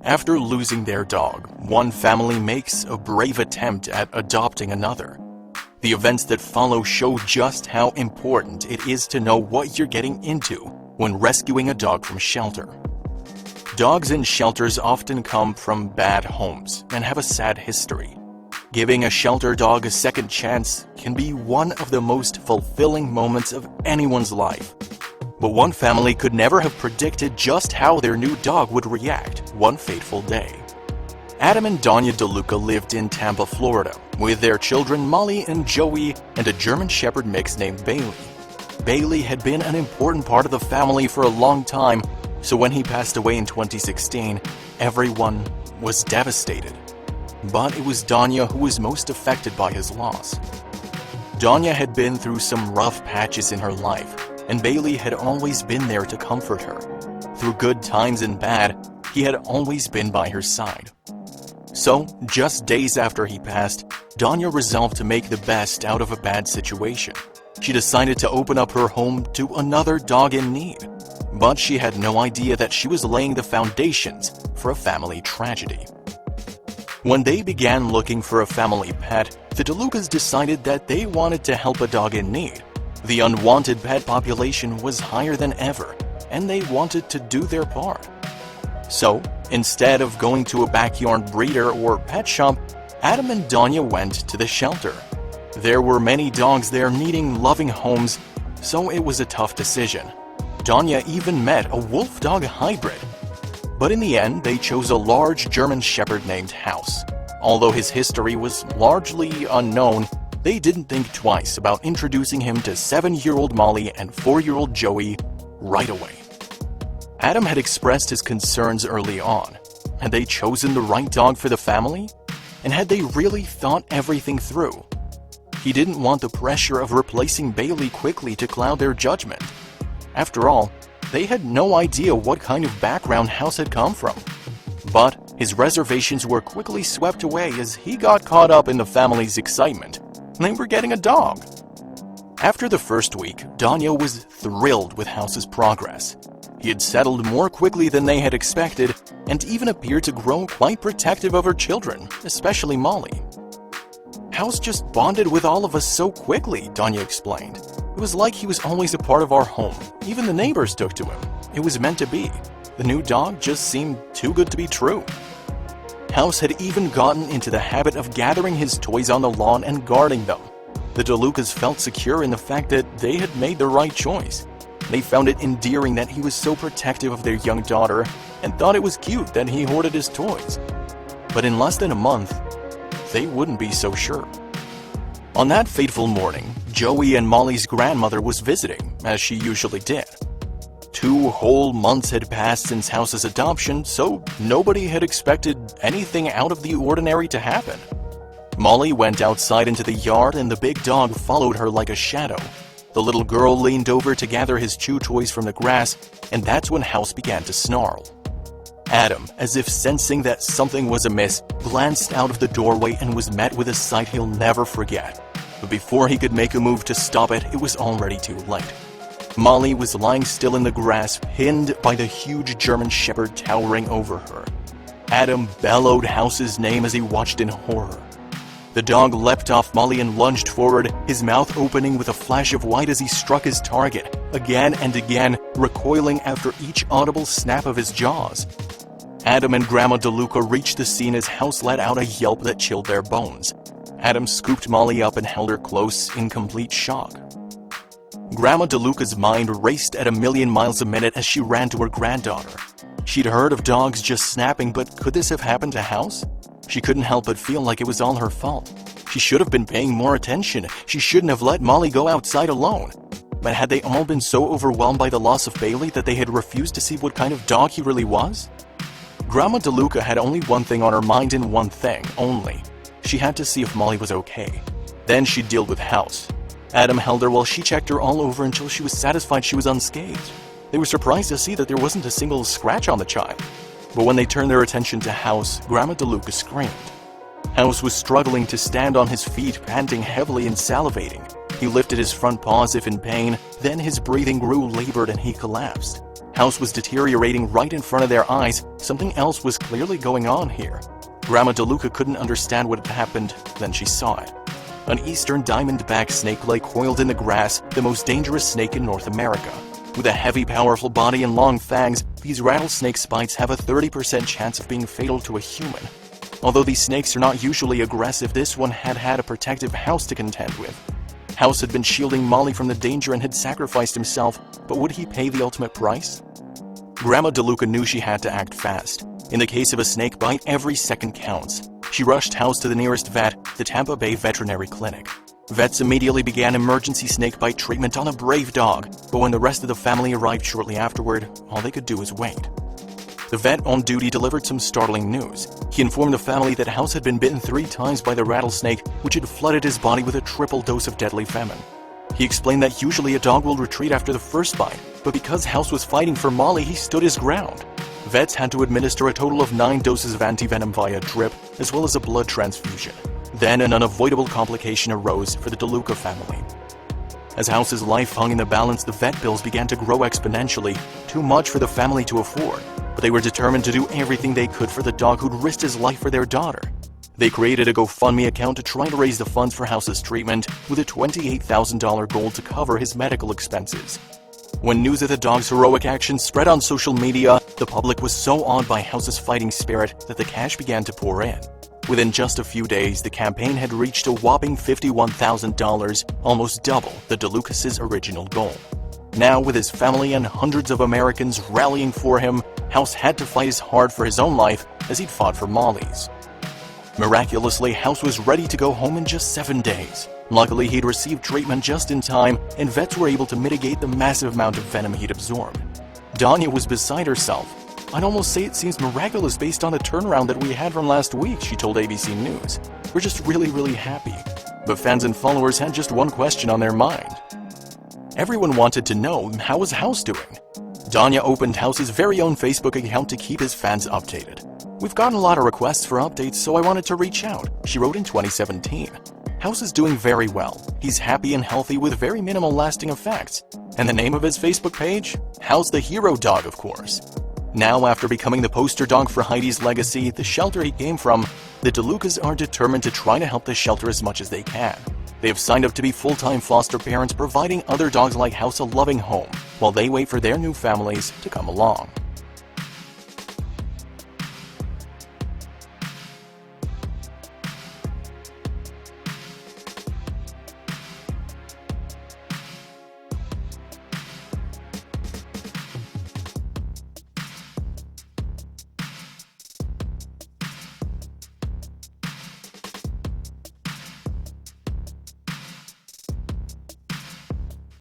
After losing their dog, one family makes a brave attempt at adopting another. The events that follow show just how important it is to know what you're getting into when rescuing a dog from shelter. Dogs in shelters often come from bad homes and have a sad history. Giving a shelter dog a second chance can be one of the most fulfilling moments of anyone's life. But one family could never have predicted just how their new dog would react one fateful day. Adam and Donya DeLuca lived in Tampa, Florida, with their children Molly and Joey and a German Shepherd mix named Bailey. Bailey had been an important part of the family for a long time, so when he passed away in 2016, everyone was devastated. But it was Donya who was most affected by his loss. Donya had been through some rough patches in her life, and Bailey had always been there to comfort her. Through good times and bad, he had always been by her side. So, just days after he passed, Donya resolved to make the best out of a bad situation. She decided to open up her home to another dog in need. But she had no idea that she was laying the foundations for a family tragedy. When they began looking for a family pet, the DeLucas decided that they wanted to help a dog in need. The unwanted pet population was higher than ever, and they wanted to do their part. So, instead of going to a backyard breeder or pet shop, Adam and Donya went to the shelter. There were many dogs there needing loving homes, so it was a tough decision. Donya even met a wolf-dog hybrid. But in the end, they chose a large German Shepherd named House. Although his history was largely unknown, they didn't think twice about introducing him to 7-year-old Molly and 4-year-old Joey right away. Adam had expressed his concerns early on. Had they chosen the right dog for the family? And had they really thought everything through? He didn't want the pressure of replacing Bailey quickly to cloud their judgment. After all, they had no idea what kind of background House had come from. But his reservations were quickly swept away as he got caught up in the family's excitement. They were getting a dog. After the first week, Donya was thrilled with House's progress. He had settled more quickly than they had expected and even appeared to grow quite protective of her children, especially Molly. House just bonded with all of us so quickly, Donya explained. It was like he was always a part of our home. Even the neighbors took to him. It was meant to be. The new dog just seemed too good to be true. House had even gotten into the habit of gathering his toys on the lawn and guarding them. The DeLucas felt secure in the fact that they had made the right choice. They found it endearing that he was so protective of their young daughter and thought it was cute that he hoarded his toys. But in less than a month, they wouldn't be so sure. On that fateful morning, Joey and Molly's grandmother was visiting, as she usually did. 2 whole months had passed since House's adoption, so nobody had expected anything out of the ordinary to happen. Molly went outside into the yard and the big dog followed her like a shadow. The little girl leaned over to gather his chew toys from the grass, and that's when House began to snarl. Adam, as if sensing that something was amiss, glanced out of the doorway and was met with a sight he'll never forget. But before he could make a move to stop it, it was already too late. Molly was lying still in the grass, pinned by the huge German Shepherd towering over her. Adam bellowed House's name as he watched in horror. The dog leapt off Molly and lunged forward, his mouth opening with a flash of white as he struck his target, again and again, recoiling after each audible snap of his jaws. Adam and Grandma DeLuca reached the scene as House let out a yelp that chilled their bones. Adam scooped Molly up and held her close in complete shock. Grandma DeLuca's mind raced at 1,000,000 miles a minute as she ran to her granddaughter. She'd heard of dogs just snapping, but could this have happened to House? She couldn't help but feel like it was all her fault. She should have been paying more attention. She shouldn't have let Molly go outside alone. But had they all been so overwhelmed by the loss of Bailey that they had refused to see what kind of dog he really was? Grandma DeLuca had only one thing on her mind and one thing only. She had to see if Molly was okay. Then she'd deal with House. Adam held her while she checked her all over until she was satisfied she was unscathed. They were surprised to see that there wasn't a single scratch on the child. But when they turned their attention to House, Grandma DeLuca screamed. House was struggling to stand on his feet, panting heavily and salivating. He lifted his front paw as if in pain, then his breathing grew labored and he collapsed. House was deteriorating right in front of their eyes. Something else was clearly going on here. Grandma DeLuca couldn't understand what had happened, then she saw it. An eastern diamondback snake lay coiled in the grass, the most dangerous snake in North America. With a heavy, powerful body and long fangs, these rattlesnake bites have a 30% chance of being fatal to a human. Although these snakes are not usually aggressive, this one had had a protective House to contend with. House had been shielding Molly from the danger and had sacrificed himself, but would he pay the ultimate price? Grandma DeLuca knew she had to act fast. In the case of a snake bite, every second counts. She rushed House to the nearest vet, the Tampa Bay Veterinary Clinic. Vets immediately began emergency snakebite treatment on a brave dog, but when the rest of the family arrived shortly afterward, all they could do was wait. The vet on duty delivered some startling news. He informed the family that House had been bitten 3 times by the rattlesnake, which had flooded his body with a triple dose of deadly venom. He explained that usually a dog will retreat after the first bite, but because House was fighting for Molly, he stood his ground. Vets had to administer a total of 9 doses of antivenom via drip, as well as a blood transfusion. Then an unavoidable complication arose for the DeLuca family. As House's life hung in the balance, the vet bills began to grow exponentially, too much for the family to afford. But they were determined to do everything they could for the dog who'd risked his life for their daughter. They created a GoFundMe account to try to raise the funds for House's treatment, with a $28,000 goal to cover his medical expenses. When news of the dog's heroic actions spread on social media, the public was so awed by House's fighting spirit that the cash began to pour in. Within just a few days, the campaign had reached a whopping $51,000, almost double the DeLucas' original goal. Now, with his family and hundreds of Americans rallying for him, House had to fight as hard for his own life as he'd fought for Molly's. Miraculously, House was ready to go home in just 7 days. Luckily, he'd received treatment just in time, and vets were able to mitigate the massive amount of venom he'd absorbed. Danya was beside herself. "I'd almost say it seems miraculous based on the turnaround that we had from last week," she told ABC News. "We're just really happy." But fans and followers had just one question on their mind. Everyone wanted to know, how was House doing? Danya opened House's very own Facebook account to keep his fans updated. "We've gotten a lot of requests for updates, so I wanted to reach out," she wrote in 2017. House is doing very well. He's happy and healthy with very minimal lasting effects. And the name of his Facebook page? House the Hero Dog, of course. Now, after becoming the poster dog for Heidi's legacy, the shelter he came from, the DeLucas are determined to try to help the shelter as much as they can. They have signed up to be full-time foster parents, providing other dogs like House a loving home, while they wait for their new families to come along.